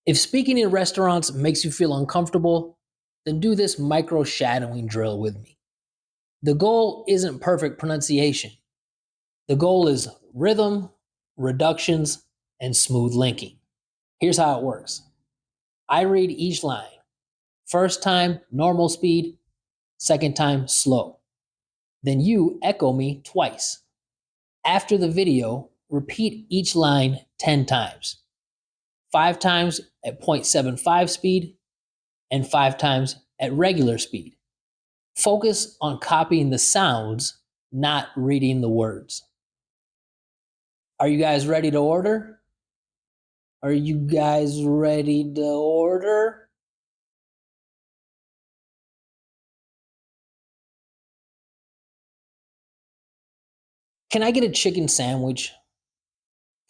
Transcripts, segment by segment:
If speaking in restaurants makes you feel uncomfortable, then do this micro shadowing drill with me. The goal isn't perfect pronunciation. The goal is rhythm, reductions, and smooth linking. Here's how it works. I read each line. First time, normal speed. Second time, slow. Then you echo me twice. After the video, repeat each line 10 times. 5 times at 0.75 speed and 5 times at regular speed. Focus on copying the sounds, not reading the words. Are you guys ready to order? Are you guys ready to order? Can I get a chicken sandwich?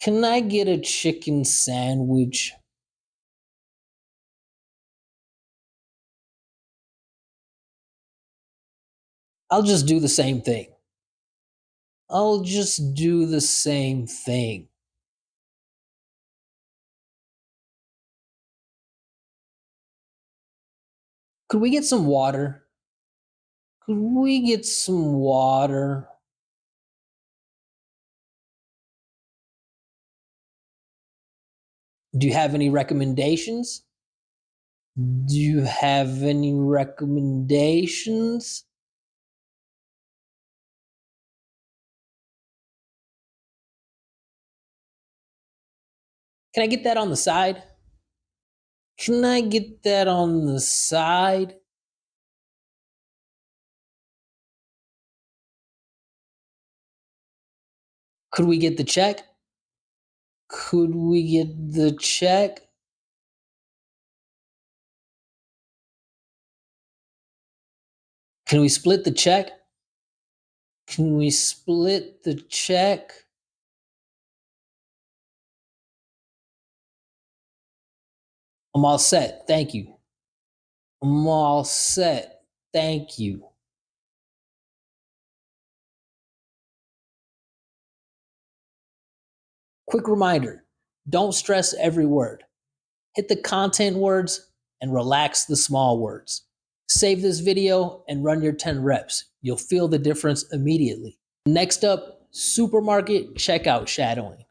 Can I get a chicken sandwich? I'll just do the same thing. I'll just do the same thing. Could we get some water? Could we get some water? Do you have any recommendations? Do you have any recommendations? Can I get that on the side? Can I get that on the side? Could we get the check? Could we get the check? Can we split the check? Can we split the check? I'm all set. Thank you. I'm all set. Thank you. Quick reminder, don't stress every word. Hit the content words and relax the small words. Save this video and run your 10 reps. You'll feel the difference immediately. Next up, supermarket checkout shadowing.